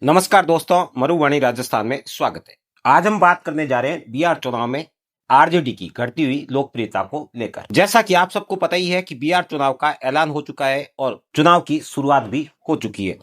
नमस्कार दोस्तों, मरुवाणी राजस्थान में स्वागत है। आज हम बात करने जा रहे हैं बिहार चुनाव में आरजेडी की घटती हुई लोकप्रियता को लेकर। जैसा कि आप सबको पता ही है कि बिहार चुनाव का ऐलान हो चुका है और चुनाव की शुरुआत भी हो चुकी है।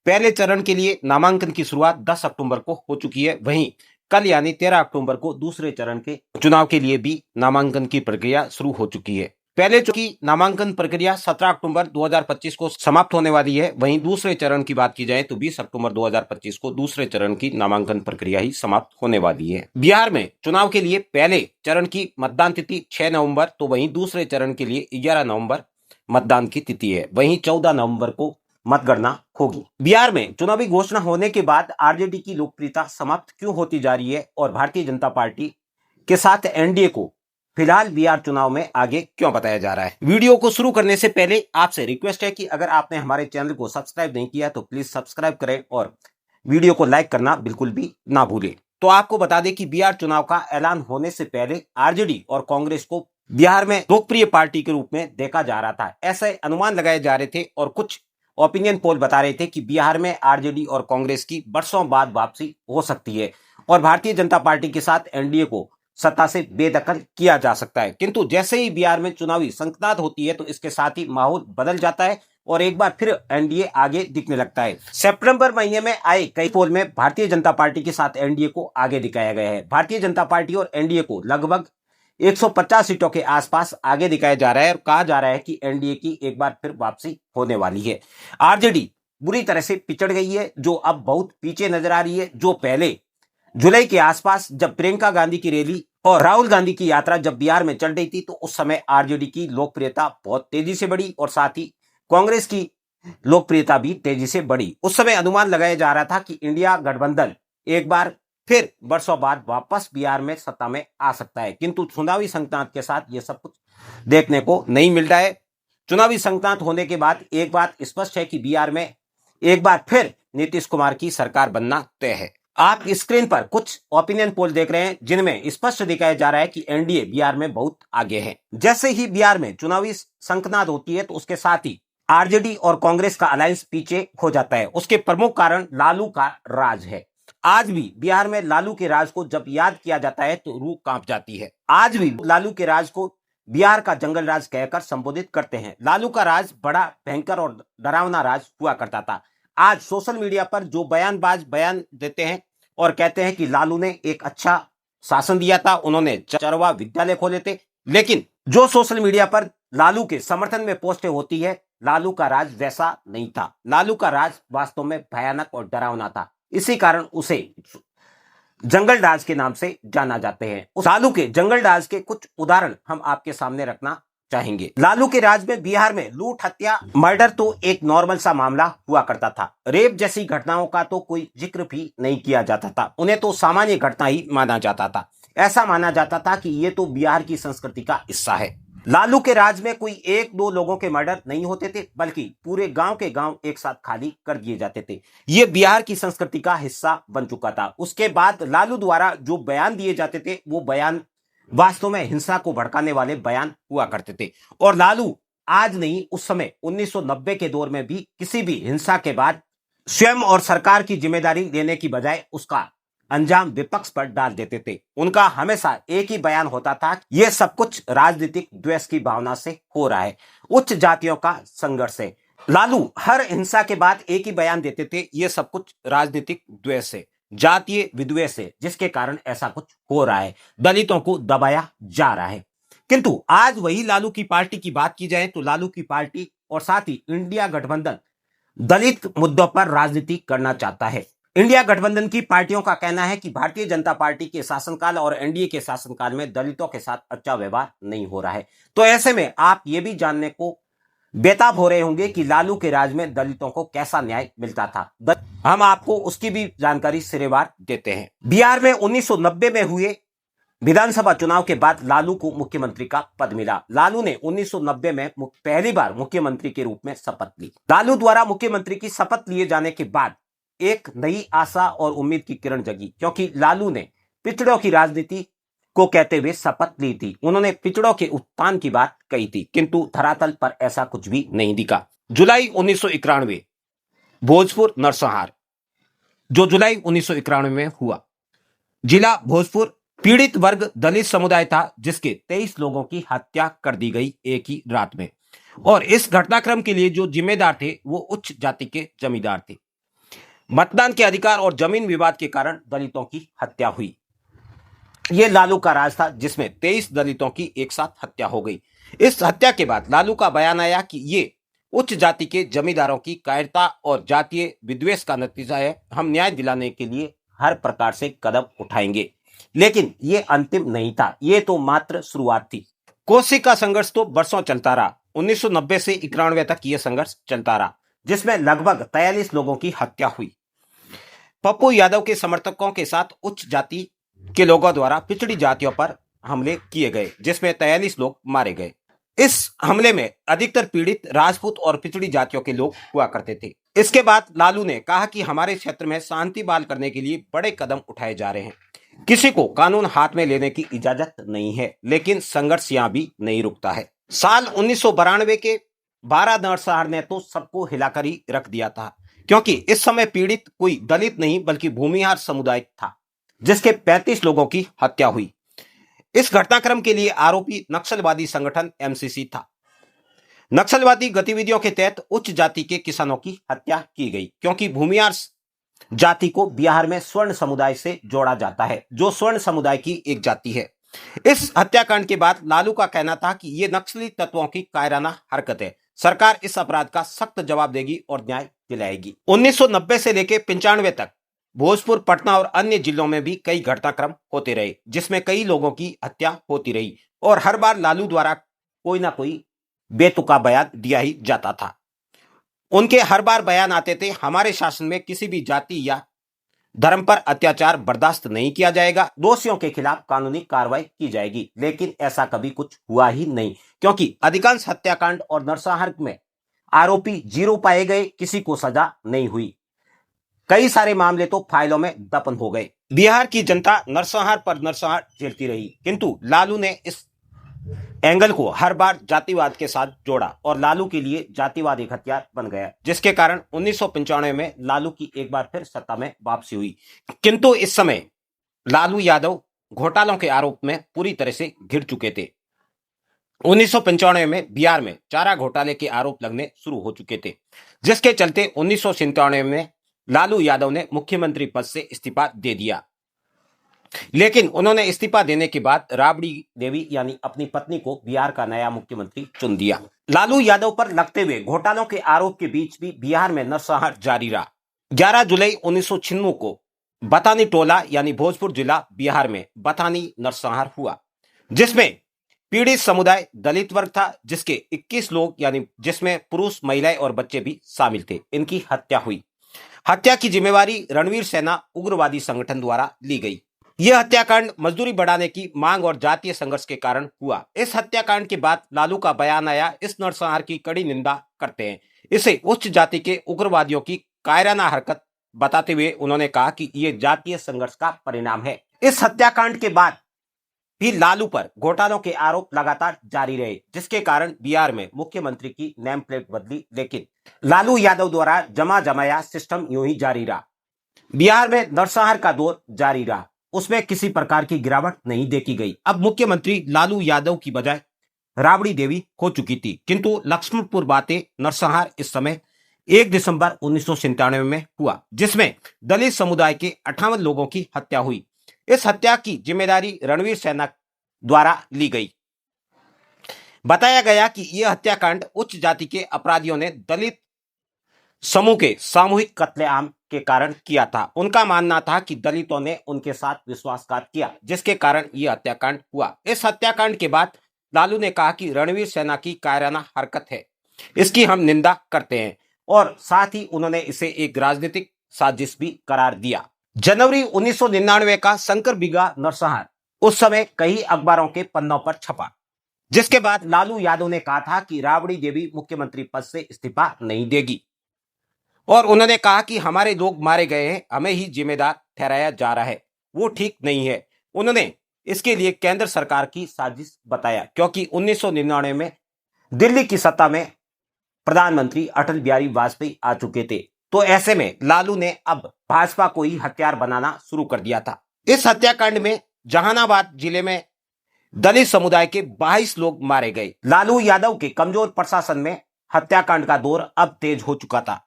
पहले चरण के लिए नामांकन की शुरुआत 10 अक्टूबर को हो चुकी है। वहीं कल यानी 13 अक्टूबर को दूसरे चरण के चुनाव के लिए भी नामांकन की प्रक्रिया शुरू हो चुकी है। पहले चूंकि नामांकन प्रक्रिया 17 अक्टूबर 2025 को समाप्त होने वाली है, वहीं दूसरे चरण की बात की जाए तो 20 अक्टूबर 2025 को दूसरे चरण की नामांकन प्रक्रिया ही समाप्त होने वाली है। बिहार में चुनाव के लिए पहले चरण की मतदान तिथि 6 नवंबर, तो वहीं दूसरे चरण के लिए 11 नवंबर मतदान की तिथि है। वहीं 14 नवंबर को मतगणना होगी। बिहार में चुनावी घोषणा होने के बाद आरजेडी की लोकप्रियता समाप्त क्यों होती जा रही है और भारतीय जनता पार्टी के साथ एनडीए को फिलहाल बिहार चुनाव में आगे क्यों बताया जा रहा है। वीडियो को शुरू करने से पहले आपसे रिक्वेस्ट है कि अगर आपने हमारे चैनल को सब्सक्राइब नहीं किया तो प्लीज सब्सक्राइब करें और वीडियो को लाइक करना बिल्कुल भी ना भूलें। तो आपको बता दें कि बिहार चुनाव का ऐलान होने से पहले आरजेडी और कांग्रेस को बिहार में लोकप्रिय पार्टी के रूप में देखा जा रहा था। ऐसे अनुमान लगाए जा रहे थे और कुछ ओपिनियन पोल बता रहे थे कि बिहार में आरजेडी और कांग्रेस की बरसों बाद वापसी हो सकती है और भारतीय जनता पार्टी के साथ एनडीए को सत्ता से बेदखल किया जा सकता है। किंतु जैसे ही बिहार में चुनावी संक्रांत होती है तो इसके साथ ही माहौल बदल जाता है और एक बार फिर एनडीए आगे दिखने लगता है। सितंबर महीने में आए कई पोल में भारतीय जनता पार्टी के साथ एनडीए को आगे दिखाया गया है। भारतीय जनता पार्टी और एनडीए को लगभग 150 सीटों के आसपास आगे दिखाया जा रहा है और कहा जा रहा है कि एनडीए की एक बार फिर वापसी होने वाली है। आरजेडी बुरी तरह से पिछड़ गई है, जो अब बहुत पीछे नजर आ रही है। जो पहले जुलाई के आसपास जब प्रियंका गांधी की रैली और राहुल गांधी की यात्रा जब बिहार में चल रही थी तो उस समय आरजेडी की लोकप्रियता बहुत तेजी से बढ़ी और साथ ही कांग्रेस की लोकप्रियता भी तेजी से बढ़ी। उस समय अनुमान लगाया जा रहा था कि इंडिया गठबंधन एक बार फिर वर्षों बाद वापस बिहार में सत्ता में आ सकता है, किंतु चुनावी संक्रांत के साथ यह सब कुछ देखने को नहीं मिल रहा है। चुनावी संक्रांत होने के बाद एक बात स्पष्ट है कि बिहार में एक बार फिर नीतीश कुमार की सरकार बनना तय है। आप स्क्रीन पर कुछ ओपिनियन पोल देख रहे हैं जिनमें स्पष्ट दिखाया जा रहा है कि एनडीए बिहार में बहुत आगे है। जैसे ही बिहार में चुनावी संक्रांत होती है तो उसके साथ ही आरजेडी और कांग्रेस का अलायंस पीछे हो जाता है। उसके प्रमुख कारण लालू का राज है। आज भी बिहार में लालू के राज को जब याद किया जाता है तो रूह कांप जाती है। आज भी लालू के राज को बिहार का जंगल राज कहकर संबोधित करते हैं। लालू का राज बड़ा भयंकर और डरावना राज हुआ करता था। आज सोशल मीडिया पर जो बयानबाज बयान देते हैं और कहते हैं कि लालू ने एक अच्छा शासन दिया था, उन्होंने चरवा विद्यालय खोले थे, लेकिन जो सोशल मीडिया पर लालू के समर्थन में पोस्टें होती है, लालू का राज वैसा नहीं था। लालू का राज वास्तव में भयानक और डरावना था। इसी कारण उसे जंगल राज के नाम से जाना जाते हैं। उस लालू के जंगल राज के कुछ उदाहरण हम आपके सामने रखना चाहेंगे। लालू के राज में बिहार में लूट, हत्या, मर्डर तो एक नॉर्मल सा मामला हुआ करता था। रेप जैसी घटनाओं का तो कोई जिक्र भी नहीं किया जाता था, उन्हें तो सामान्य घटना ही माना जाता था। ऐसा माना जाता था कि ये तो बिहार की संस्कृति का हिस्सा है। लालू के राज में कोई एक दो लोगों के मर्डर नहीं होते थे, बल्कि पूरे गांव के गांव एक साथ खाली कर दिए जाते थे। ये बिहार की संस्कृति का हिस्सा बन चुका था। उसके बाद लालू द्वारा जो बयान दिए जाते थे वो बयान वास्तव में हिंसा को भड़काने वाले बयान हुआ करते थे। और लालू आज नहीं, उस समय 1990 के दौर में भी किसी भी हिंसा के बाद स्वयं और सरकार की जिम्मेदारी लेने की बजाय उसका अंजाम विपक्ष पर डाल देते थे। उनका हमेशा एक ही बयान होता था, यह सब कुछ राजनीतिक द्वेष की भावना से हो रहा है, उच्च जातियों का संघर्ष है। लालू हर हिंसा के बाद एक ही बयान देते थे, यह सब कुछ राजनीतिक द्वेष है, जातीय विद्वेष है, जिसके कारण ऐसा कुछ हो रहा है, दलितों को दबाया जा रहा है। किंतु आज वही लालू की पार्टी की बात की जाए तो लालू की पार्टी और साथ ही इंडिया गठबंधन दलित मुद्दों पर राजनीति करना चाहता है। इंडिया गठबंधन की पार्टियों का कहना है कि भारतीय जनता पार्टी के शासनकाल और एनडीए के शासनकाल में दलितों के साथ अच्छा व्यवहार नहीं हो रहा है। तो ऐसे में आप ये भी जानने को बेताब हो रहे होंगे कि लालू के राज में दलितों को कैसा न्याय मिलता था। हम आपको उसकी भी जानकारी सिरेवार देते हैं। बिहार में 1990 में हुए विधानसभा चुनाव के बाद लालू को मुख्यमंत्री का पद मिला। लालू ने 1990 में पहली बार मुख्यमंत्री के रूप में शपथ ली। लालू द्वारा मुख्यमंत्री की शपथ लिए जाने के बाद एक नई आशा और उम्मीद की किरण जगी, क्योंकि लालू ने पिछड़ों की राजनीति को कहते हुए शपथ ली थी। उन्होंने पिछड़ों के उत्थान की बात कही थी, किंतु धरातल पर ऐसा कुछ भी नहीं दिखा। जुलाई 1991 भोजपुर नरसंहार, जो जुलाई 1991 में हुआ। जिला भोजपुर पीड़ित वर्ग दलित समुदाय था, जिसके 23 लोगों की हत्या कर दी गई एक ही रात में। और इस घटनाक्रम के लिए जो जिम्मेदार थे वो उच्च जाति के जमींदार थे। मतदान के अधिकार और जमीन विवाद के कारण दलितों की हत्या हुई। ये लालू का राज था, जिसमें 23 दलितों की एक साथ हत्या हो गई। इस हत्या के बाद लालू का बयान आया कि ये उच्च जाति के जमींदारों की कायरता और जातीय विद्वेष का नतीजा है। हम न्याय दिलाने के लिए हर प्रकार से कदम उठाएंगे। लेकिन ये अंतिम नहीं था, ये तो मात्र शुरुआत थी। कोसी का संघर्ष तो बरसों चलता रहा। 1990 से 91 तक यह संघर्ष चलता रहा, जिसमें लगभग 43 लोगों की हत्या हुई। पप्पू यादव के समर्थकों के साथ उच्च जाति के लोगों द्वारा पिछड़ी जातियों पर हमले किए गए, जिसमें 43 लोग मारे गए। इस हमले में अधिकतर पीड़ित राजपूत और पिछड़ी जातियों के लोग हुआ करते थे। इसके बाद लालू ने कहा कि हमारे क्षेत्र में शांति बहाल करने के लिए बड़े कदम उठाए जा रहे हैं। किसी को कानून हाथ में लेने की इजाजत नहीं है, लेकिन संघर्ष यहां भी नहीं रुकता है। साल 1992 के 12 नरसंहार ने तो सबको हिलाकर ही रख दिया था, क्योंकि इस समय पीड़ित कोई दलित नहीं बल्कि भूमिहार समुदाय था, जिसके 35 लोगों की हत्या हुई। इस घटनाक्रम के लिए आरोपी नक्सलवादी संगठन एमसीसी था। नक्सलवादी गतिविधियों के तहत उच्च जाति के किसानों की हत्या की गई, क्योंकि भूमिहार जाति को बिहार में स्वर्ण समुदाय से जोड़ा जाता है, जो स्वर्ण समुदाय की एक जाति है। इस हत्याकांड के बाद लालू का कहना था कि यह नक्सली तत्वों की कायराना हरकत है। सरकार इस अपराध का सख्त जवाब देगी और न्याय दिलाएगी। 1990 से लेकर 95 तक भोजपुर, पटना और अन्य जिलों में भी कई घटनाक्रम होते रहे, जिसमें कई लोगों की हत्या होती रही और हर बार लालू द्वारा कोई ना कोई बेतुका बयान दिया ही जाता था। उनके हर बार बयान आते थे, हमारे शासन में किसी भी जाति या धर्म पर अत्याचार बर्दाश्त नहीं किया जाएगा, दोषियों के खिलाफ कानूनी कार्रवाई की जाएगी। लेकिन ऐसा कभी कुछ हुआ ही नहीं, क्योंकि अधिकांश हत्याकांड और नरसंहार में आरोपी जीरो पाए गए, किसी को सजा नहीं हुई। कई सारे मामले तो फाइलों में दफन हो गए। बिहार की जनता नरसंहार पर नरसंहार झेलती रही, किंतु लालू ने इस एंगल को हर बार जातिवाद के साथ जोड़ा और लालू के लिए जातिवाद एक हथियार बन गया, जिसके कारण 1995 में लालू की एक बार फिर सत्ता में वापसी हुई। किंतु इस समय लालू यादव घोटालों के आरोप में पूरी तरह से घिर चुके थे। 1995 में बिहार में चारा घोटाले के आरोप लगने शुरू हो चुके थे, जिसके चलते 1997 में लालू यादव ने मुख्यमंत्री पद से इस्तीफा दे दिया। लेकिन उन्होंने इस्तीफा देने के बाद राबड़ी देवी यानी अपनी पत्नी को बिहार का नया मुख्यमंत्री चुन दिया। लालू यादव पर लगते हुए घोटालों के आरोप के बीच भी बिहार में नरसंहार जारी रहा। 11 जुलाई 1996 को बथानी टोला यानी भोजपुर जिला बिहार में बथानी नरसंहार हुआ, जिसमें पीड़ित समुदाय दलित वर्ग था, जिसके 21 लोग यानी जिसमें पुरुष, महिलाएं और बच्चे भी शामिल थे, इनकी हत्या हुई। हत्या की जिम्मेवारी रणवीर सेना उग्रवादी संगठन द्वारा ली गई। यह हत्याकांड मजदूरी बढ़ाने की मांग और जातीय संघर्ष के कारण हुआ। इस हत्याकांड के बाद लालू का बयान आया, इस नरसंहार की कड़ी निंदा करते हैं। इसे उच्च जाति के उग्रवादियों की कायराना हरकत बताते हुए उन्होंने कहा कि यह जातीय संघर्ष का परिणाम है। इस हत्याकांड के बाद भी लालू पर घोटालों के आरोप लगातार जारी रहे, जिसके कारण बिहार में मुख्यमंत्री की नेम प्लेट बदली, लेकिन लालू यादव द्वारा जमा जमाया सिस्टम यूं ही जारी रहा। बिहार में नरसंहार का दौर जारी रहा, उसमें किसी प्रकार की गिरावट नहीं देखी गई। अब मुख्यमंत्री लालू यादव की बजाय राबड़ी देवी हो चुकी थी, किंतु लक्ष्मणपुर बातें नरसंहार इस समय 1 दिसंबर 1997 में हुआ, जिसमें दलित समुदाय के 58 लोगों की हत्या हुई। इस हत्या की जिम्मेदारी रणवीर सेना द्वारा ली गई। बताया गया कि यह हत्याकांड उच्च जाति के अपराधियों ने दलित समूह के सामूहिक कत्लेआम के कारण किया था। उनका मानना था कि दलितों ने उनके साथ विश्वासघात किया, जिसके कारण यह हत्याकांड हुआ। इस हत्याकांड के बाद लालू ने कहा कि रणवीर सेना की कायराना हरकत है, इसकी हम निंदा करते हैं, और साथ ही उन्होंने इसे एक राजनीतिक साजिश भी करार दिया। जनवरी 1999 का शंकर बिगहा नरसंहार उस समय कई अखबारों के पन्नों पर छपा, जिसके बाद लालू यादव ने कहा था कि राबड़ी देवी मुख्यमंत्री पद से इस्तीफा नहीं देगी, और उन्होंने कहा कि हमारे लोग मारे गए हैं, हमें ही जिम्मेदार ठहराया जा रहा है, वो ठीक नहीं है। उन्होंने इसके लिए केंद्र सरकार की साजिश बताया, क्योंकि 1999 में दिल्ली की सत्ता में प्रधानमंत्री अटल बिहारी वाजपेयी आ चुके थे। तो ऐसे में लालू ने अब भाजपा को ही हथियार बनाना शुरू कर दिया था। इस हत्याकांड में जहानाबाद जिले में दलित समुदाय के 22 लोग मारे गए। लालू यादव के कमजोर प्रशासन में हत्याकांड का दौर अब तेज हो चुका था।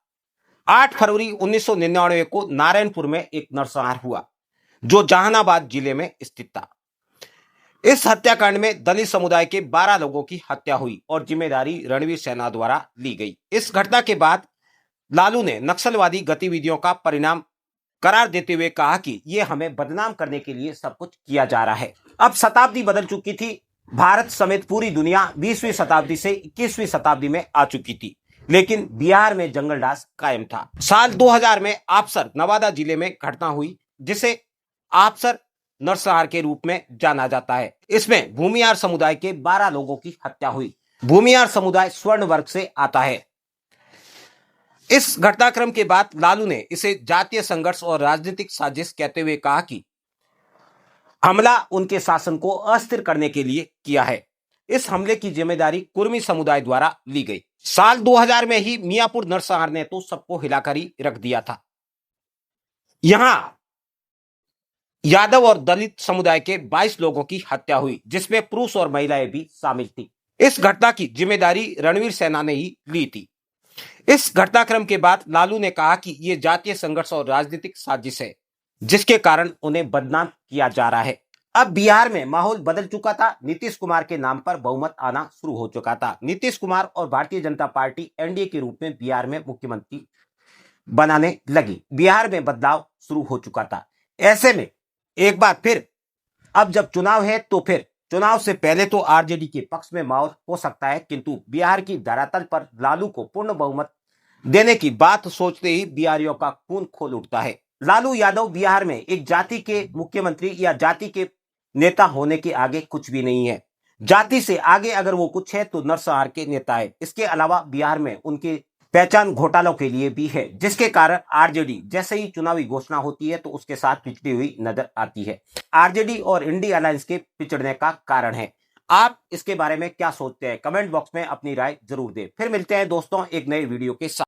8 फरवरी 1999 को नारायणपुर में एक नरसंहार हुआ जो जहानाबाद जिले में स्थित था। इस हत्याकांड में दलित समुदाय के 12 लोगों की हत्या हुई और जिम्मेदारी रणवीर सेना द्वारा ली गई। इस घटना के बाद लालू ने नक्सलवादी गतिविधियों का परिणाम करार देते हुए कहा कि यह हमें बदनाम करने के लिए सब कुछ किया जा रहा है। अब शताब्दी बदल चुकी थी। भारत समेत पूरी दुनिया 20वीं शताब्दी से 21वीं शताब्दी में आ चुकी थी, लेकिन बिहार में जंगल राज कायम था। साल 2000 में आपसर नवादा जिले में घटना हुई जिसे आपसर नरसंहार के रूप में जाना जाता है। इसमें भूमियार समुदाय के 12 लोगों की हत्या हुई। भूमियार समुदाय स्वर्ण वर्ग से आता है। इस घटनाक्रम के बाद लालू ने इसे जातीय संघर्ष और राजनीतिक साजिश कहते हुए कहा कि हमला उनके शासन को अस्थिर करने के लिए किया है। इस हमले की जिम्मेदारी कुर्मी समुदाय द्वारा ली गई। साल 2000 में ही मियापुर नरसंहार ने तो सबको हिलाकर ही रख दिया था। यहां यादव और दलित समुदाय के 22 लोगों की हत्या हुई जिसमें पुरुष और महिलाएं भी शामिल थी। इस घटना की जिम्मेदारी रणवीर सेना ने ही ली थी। इस घटनाक्रम के बाद लालू ने कहा कि यह जातीय संघर्ष और राजनीतिक साजिश है जिसके कारण उन्हें बदनाम किया जा रहा है। अब बिहार में माहौल बदल चुका था। नीतीश कुमार के नाम पर बहुमत आना शुरू हो चुका था। नीतीश कुमार और भारतीय जनता पार्टी एनडीए के रूप में बिहार में मुख्यमंत्री बनाने लगी। बिहार में बदलाव शुरू हो चुका था। ऐसे में एक बार फिर अब जब चुनाव है तो फिर चुनाव से पहले तो आरजेडी के पक्ष में माहौल हो सकता है, किंतु बिहार की धरातल पर लालू को पूर्ण बहुमत देने की बात सोचते ही बिहारियों का खून खोल उठता है। लालू यादव बिहार में एक जाति के मुख्यमंत्री या जाति के नेता होने के आगे कुछ भी नहीं है। जाति से आगे अगर वो कुछ है तो नरसंहार के नेता है। इसके अलावा बिहार में उनके पहचान घोटालों के लिए भी है, जिसके कारण आरजेडी जैसे ही चुनावी घोषणा होती है तो उसके साथ पिछड़ी हुई नजर आती है। आरजेडी और इंडिया अलायंस के पिछड़ने का कारण है। आप इसके बारे में क्या सोचते हैं? कमेंट बॉक्स में अपनी राय जरूर दें। फिर मिलते हैं दोस्तों एक नए वीडियो के साथ।